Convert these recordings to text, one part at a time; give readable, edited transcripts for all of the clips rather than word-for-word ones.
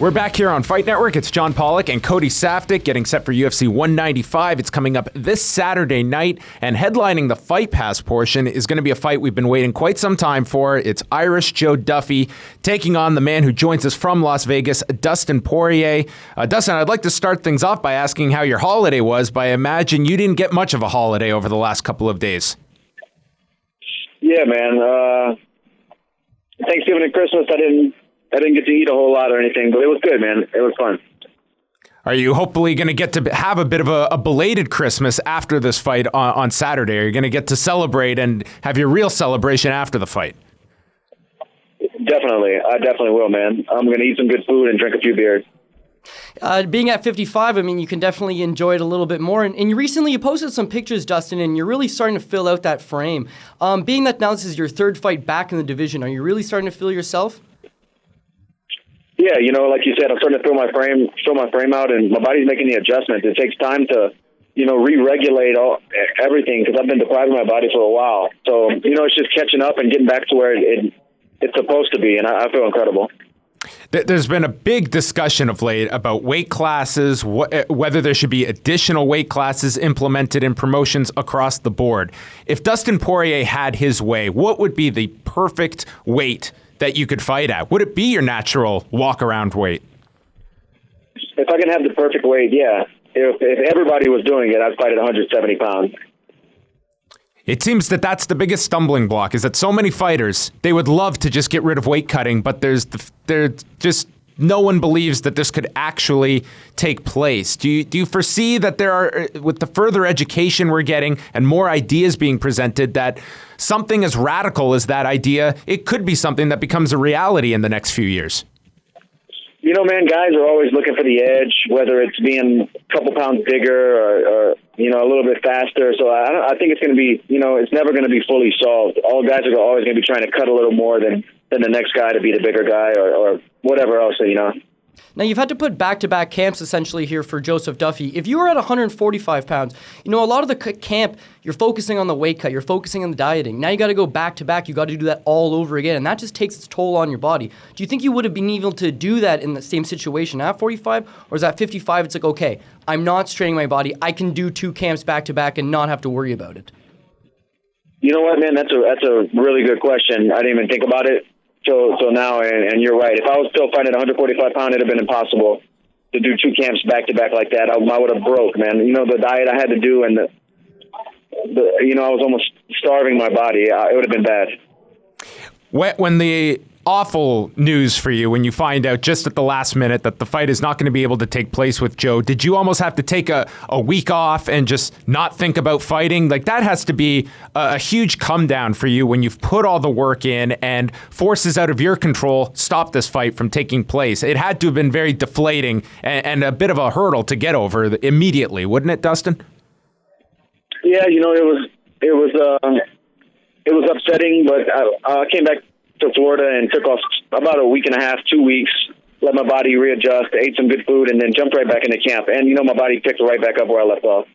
We're back here on Fight Network. It's John Pollock and Cody Saftik getting set for UFC 195. It's coming up this Saturday night, and headlining the Fight Pass portion is going to be a fight we've been waiting quite some time for. It's Irish Joe Duffy taking on the man who joins us from Las Vegas, Dustin Poirier. Dustin, I'd like to start things off by asking how your holiday was, but I imagine you didn't get much of a holiday over the last couple of days. Yeah, man. Thanksgiving and Christmas, I didn't get to eat a whole lot or anything, but it was good, man. It was fun. Are you hopefully going to get to have a bit of a belated Christmas after this fight on Saturday? Are you going to get to celebrate and have your real celebration after the fight? Definitely. I definitely will, man. I'm going to eat some good food and drink a few beers. Being at 55, I mean, you can definitely enjoy it a little bit more. And you posted some pictures, Dustin, and you're really starting to fill out that frame. Being that now this is your third fight back in the division, are you really starting to feel yourself? Yeah, like you said, I'm starting to fill my frame out, and my body's making the adjustments. It takes time to, re-regulate everything because I've been depriving my body for a while. So, it's just catching up and getting back to where it's supposed to be, and I feel incredible. There's been a big discussion of late about weight classes, whether there should be additional weight classes implemented in promotions across the board. If Dustin Poirier had his way, what would be the perfect weight that you could fight at? Would it be your natural walk-around weight? If I can have the perfect weight, yeah. If everybody was doing it, I'd fight at 170 pounds. It seems that that's the biggest stumbling block, is that so many fighters, they would love to just get rid of weight cutting, but there's just no one believes that this could actually take place. Do you foresee that there are, with the further education we're getting and more ideas being presented, that something as radical as that idea, it could be something that becomes a reality in the next few years? Man, guys are always looking for the edge, whether it's being a couple pounds bigger or a little bit faster. So I think it's going to be, it's never going to be fully solved. All guys are always going to be trying to cut a little more than the next guy to be the bigger guy or whatever else, Now, you've had to put back-to-back camps essentially here for Joseph Duffy. If you were at 145 pounds, a lot of the camp, you're focusing on the weight cut, you're focusing on the dieting. Now you got to go back-to-back, you got to do that all over again, and that just takes its toll on your body. Do you think you would have been able to do that in the same situation at 45? Or is at 55, it's like, okay, I'm not straining my body, I can do 2 camps back-to-back and not have to worry about it? You know what, man, that's a really good question. I didn't even think about it. So now, and you're right. If I was still fighting at 145 pounds, it'd have been impossible to do 2 camps back to back like that. I would have broke, man. The diet I had to do, and I was almost starving my body. It would have been bad. When the awful news for you, when you find out just at the last minute that the fight is not going to be able to take place with Joe, did you almost have to take a week off and just not think about fighting? Like, that has to be a huge come down for you when you've put all the work in and forces out of your control stop this fight from taking place. It had to have been very deflating and a bit of a hurdle to get over immediately, wouldn't it, Dustin? Yeah, it was upsetting, but I came back to Florida and took off about a week and a half, 2 weeks, let my body readjust, ate some good food, and then jumped right back into camp. And, my body picked right back up where I left off.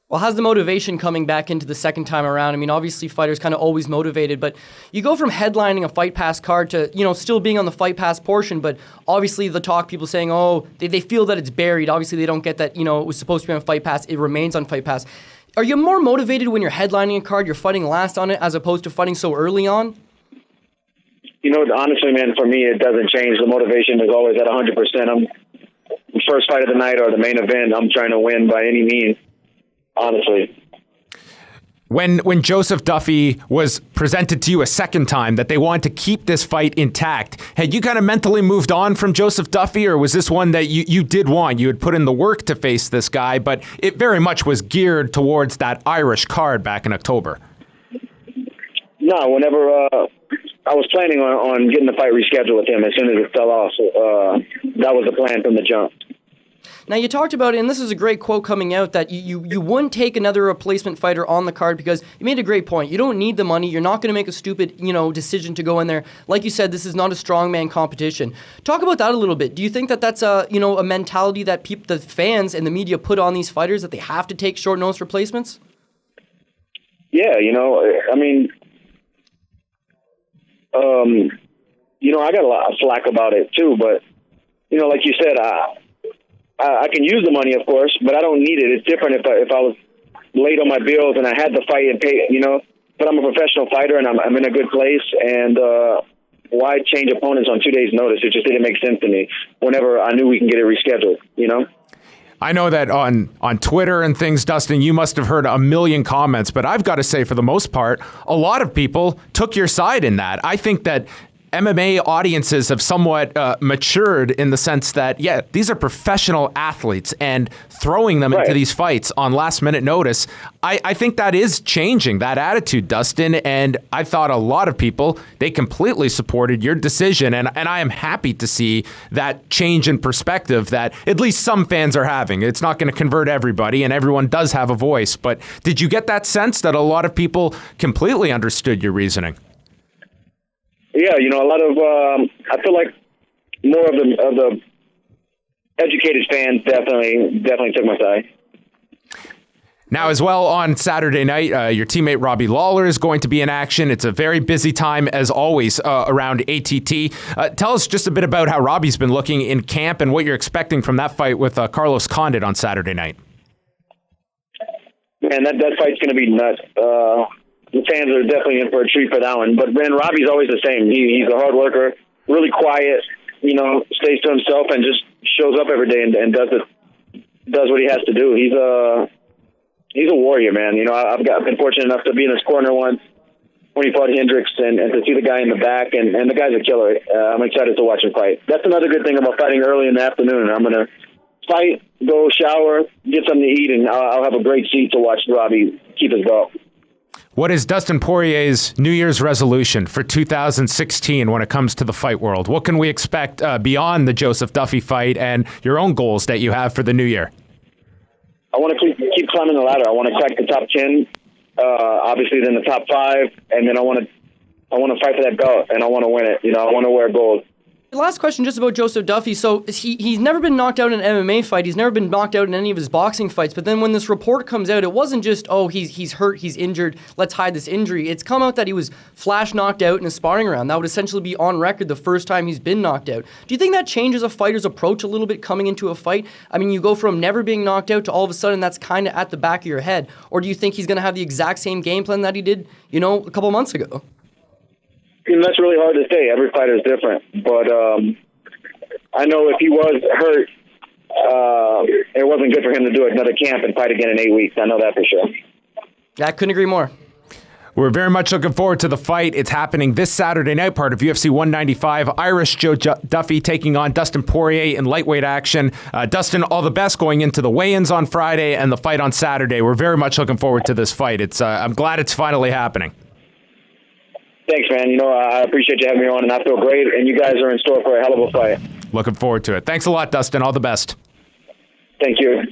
Well, how's the motivation coming back into the second time around? I mean, obviously fighters kind of always motivated, but you go from headlining a Fight Pass card to, still being on the Fight Pass portion, but obviously the talk, people saying, they feel that it's buried. Obviously they don't get that, it was supposed to be on Fight Pass. It remains on Fight Pass. Are you more motivated when you're headlining a card, you're fighting last on it, as opposed to fighting so early on? Honestly, man, for me, it doesn't change. The motivation is always at 100%. I'm first fight of the night or the main event. I'm trying to win by any means, honestly. When Joseph Duffy was presented to you a second time that they wanted to keep this fight intact, had you kind of mentally moved on from Joseph Duffy, or was this one that you did want? You had put in the work to face this guy, but it very much was geared towards that Irish card back in October. No, whenever I was planning on getting the fight rescheduled with him as soon as it fell off. That was the plan from the jump. Now, you talked about it, and this is a great quote coming out, that you wouldn't take another replacement fighter on the card because you made a great point. You don't need the money. You're not going to make a stupid, decision to go in there. Like you said, this is not a strongman competition. Talk about that a little bit. Do you think that that's a mentality that the fans and the media put on these fighters, that they have to take short notice replacements? Yeah, I got a lot of flack about it too, but like you said, I can use the money, of course, but I don't need it. It's different if I was late on my bills and I had to fight and pay, but I'm a professional fighter and I'm in a good place. And why change opponents on 2 days' notice? It just didn't make sense to me whenever I knew we can get it rescheduled, I know that on Twitter and things, Dustin, you must have heard a million comments, but I've got to say, for the most part, a lot of people took your side in that. I think that MMA audiences have somewhat matured in the sense that, these are professional athletes, and throwing them into these fights on last-minute notice, I think that is changing, that attitude, Dustin, and I thought a lot of people, they completely supported your decision, and I am happy to see that change in perspective that at least some fans are having. It's not going to convert everybody, and everyone does have a voice, but did you get that sense that a lot of people completely understood your reasoning? Yeah, a lot of I feel like more of the educated fans definitely took my side. Now, as well, on Saturday night, your teammate Robbie Lawler is going to be in action. It's a very busy time, as always, around ATT. Tell us just a bit about how Robbie's been looking in camp and what you're expecting from that fight with Carlos Condit on Saturday night. Man, that fight's going to be nuts. The fans are definitely in for a treat for that one. But, man, Robbie's always the same. He's a hard worker, really quiet, stays to himself and just shows up every day and does what he has to do. He's a warrior, man. I've been fortunate enough to be in his corner once when he fought Hendricks and to see the guy in the back, and the guy's a killer. I'm excited to watch him fight. That's another good thing about fighting early in the afternoon. I'm going to fight, go shower, get something to eat, and I'll have a great seat to watch Robbie keep his belt. What is Dustin Poirier's New Year's resolution for 2016 when it comes to the fight world? What can we expect beyond the Joseph Duffy fight and your own goals that you have for the new year? I want to keep climbing the ladder. I want to crack the top 10, obviously then the top 5, and then I want to fight for that belt, and I want to win it. I want to wear gold. Last question just about Joseph Duffy. So he's never been knocked out in an MMA fight. He's never been knocked out in any of his boxing fights. But then when this report comes out, it wasn't just, he's hurt, he's injured, let's hide this injury. It's come out that he was flash knocked out in a sparring round. That would essentially be on record the first time he's been knocked out. Do you think that changes a fighter's approach a little bit coming into a fight? I mean, you go from never being knocked out to all of a sudden that's kind of at the back of your head. Or do you think he's going to have the exact same game plan that he did, a couple months ago? That's really hard to say. Every fighter is different. But I know if he was hurt, it wasn't good for him to do another camp and fight again in 8 weeks. I know that for sure. I couldn't agree more. We're very much looking forward to the fight. It's happening this Saturday night, part of UFC 195. Irish Joe Duffy taking on Dustin Poirier in lightweight action. Dustin, all the best going into the weigh-ins on Friday and the fight on Saturday. We're very much looking forward to this fight. I'm glad it's finally happening. Thanks, man. I appreciate you having me on, and I feel great, and you guys are in store for a hell of a fight. Looking forward to it. Thanks a lot, Dustin. All the best. Thank you.